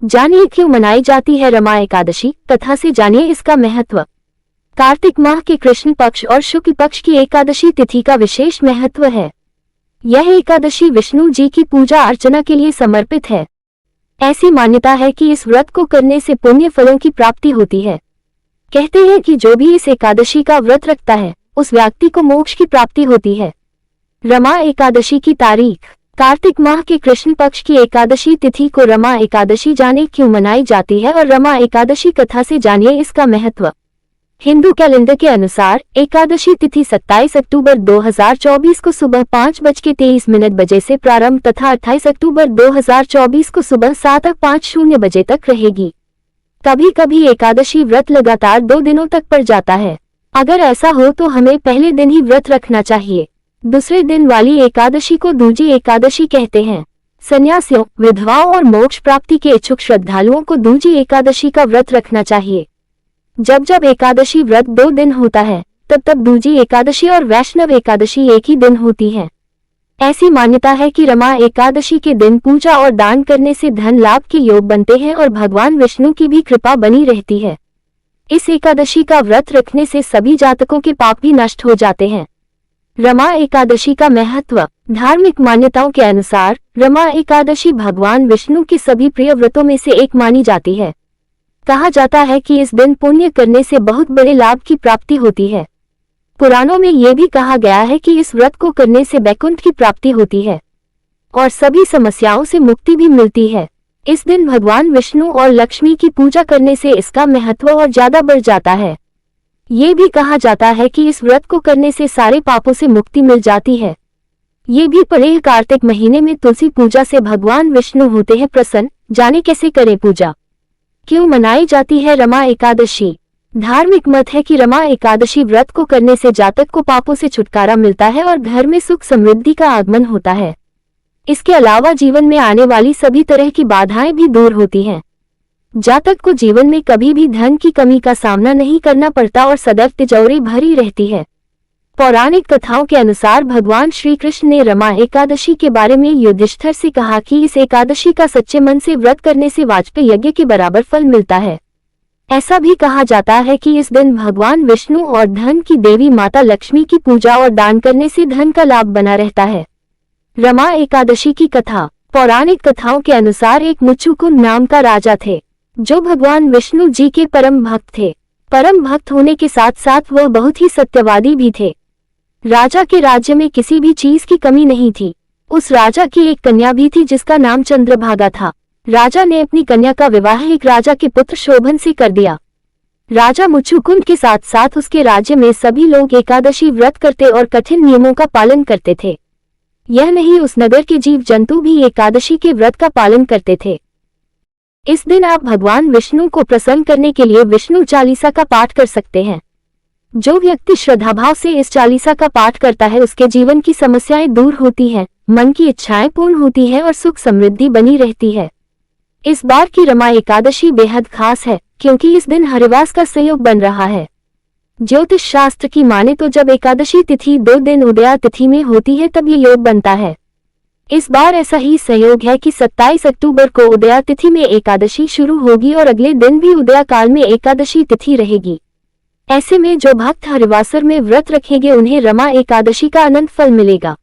जानिए क्यों मनाई जाती है रमा एकादशी, कथा से जानिए इसका महत्व। कार्तिक माह के कृष्ण पक्ष और शुक्ल पक्ष की एकादशी तिथि का विशेष महत्व है। यह एकादशी विष्णु जी की पूजा अर्चना के लिए समर्पित है। ऐसी मान्यता है कि इस व्रत को करने से पुण्य फलों की प्राप्ति होती है। कहते हैं कि जो भी इस एकादशी का व्रत रखता है उस व्यक्ति को मोक्ष की प्राप्ति होती है। रमा एकादशी की तारीख। कार्तिक माह के कृष्ण पक्ष की एकादशी तिथि को रमा एकादशी जाने क्यों मनाई जाती है और रमा एकादशी कथा से जानिए इसका महत्व। हिंदू कैलेंडर के अनुसार एकादशी तिथि 27 अक्टूबर 2024 को सुबह 5:23 बजे से प्रारंभ तथा 28 अक्टूबर 2024 को सुबह 7:50 बजे तक रहेगी। कभी कभी एकादशी व्रत लगातार 2 दिनों तक पड़ जाता है। अगर ऐसा हो तो हमें पहले दिन ही व्रत रखना चाहिए। दूसरे दिन वाली एकादशी को दूजी एकादशी कहते हैं। सन्यासियों, विधवाओं और मोक्ष प्राप्ति के इच्छुक श्रद्धालुओं को दूजी एकादशी का व्रत रखना चाहिए। जब जब एकादशी व्रत 2 दिन होता है तब दूजी एकादशी और वैष्णव एकादशी एक ही दिन होती है। ऐसी मान्यता है कि रमा एकादशी के दिन पूजा और दान करने से धन लाभ के योग बनते हैं और भगवान विष्णु की भी कृपा बनी रहती है। इस एकादशी का व्रत रखने से सभी जातकों के पाप भी नष्ट हो जाते हैं। रमा एकादशी का महत्व। धार्मिक मान्यताओं के अनुसार रमा एकादशी भगवान विष्णु के सभी प्रिय व्रतों में से एक मानी जाती है। कहा जाता है कि इस दिन पुण्य करने से बहुत बड़े लाभ की प्राप्ति होती है। पुराणों में ये भी कहा गया है कि इस व्रत को करने से वैकुंठ की प्राप्ति होती है और सभी समस्याओं से मुक्ति भी मिलती है। इस दिन भगवान विष्णु और लक्ष्मी की पूजा करने से इसका महत्व और ज्यादा बढ़ जाता है। ये भी कहा जाता है कि इस व्रत को करने से सारे पापों से मुक्ति मिल जाती है। ये भी पढ़े कार्तिक महीने में तुलसी पूजा से भगवान विष्णु होते हैं प्रसन्न। जाने कैसे करें पूजा। क्यों मनाई जाती है रमा एकादशी। धार्मिक मत है कि रमा एकादशी व्रत को करने से जातक को पापों से छुटकारा मिलता है और घर में सुख समृद्धि का आगमन होता है। इसके अलावा जीवन में आने वाली सभी तरह की बाधाएं भी दूर होती हैं। जातक को जीवन में कभी भी धन की कमी का सामना नहीं करना पड़ता और सदैव तिजोरी भरी रहती है। पौराणिक कथाओं के अनुसार भगवान श्री कृष्ण ने रमा एकादशी के बारे में युधिष्ठिर से कहा कि इस एकादशी का सच्चे मन से व्रत करने से वाजपेयी यज्ञ के बराबर फल मिलता है। ऐसा भी कहा जाता है कि इस दिन भगवान विष्णु और धन की देवी माता लक्ष्मी की पूजा और दान करने से धन का लाभ बना रहता है। रमा एकादशी की कथा। पौराणिक कथाओं के अनुसार एक मुचुकुंद नाम का राजा थे जो भगवान विष्णु जी के परम भक्त थे। परम भक्त होने के साथ साथ वह बहुत ही सत्यवादी भी थे। राजा के राज्य में किसी भी चीज की कमी नहीं थी। उस राजा की एक कन्या भी थी जिसका नाम चंद्रभागा था। राजा ने अपनी कन्या का विवाह एक राजा के पुत्र शोभन से कर दिया। राजा मुचुकुंद के साथ साथ उसके राज्य में सभी लोग एकादशी व्रत करते और कठिन नियमों का पालन करते थे। यह नहीं, उस नगर के जीव जंतु भी एकादशी के व्रत का पालन करते थे। इस दिन आप भगवान विष्णु को प्रसन्न करने के लिए विष्णु चालीसा का पाठ कर सकते हैं। जो व्यक्ति श्रद्धाभाव से इस चालीसा का पाठ करता है उसके जीवन की समस्याएं दूर होती हैं, मन की इच्छाएं पूर्ण होती हैं और सुख समृद्धि बनी रहती है। इस बार की रमा एकादशी बेहद खास है क्योंकि इस दिन हरिवास का संयोग बन रहा है। ज्योतिष शास्त्र की माने तो जब एकादशी तिथि 2 दिन उदया तिथि में होती है तब ये योग बनता है। इस बार ऐसा ही संयोग है कि 27 अक्टूबर को उदया तिथि में एकादशी शुरू होगी और अगले दिन भी उदया काल में एकादशी तिथि रहेगी। ऐसे में जो भक्त हरिवासर में व्रत रखेंगे उन्हें रमा एकादशी का अनंत फल मिलेगा।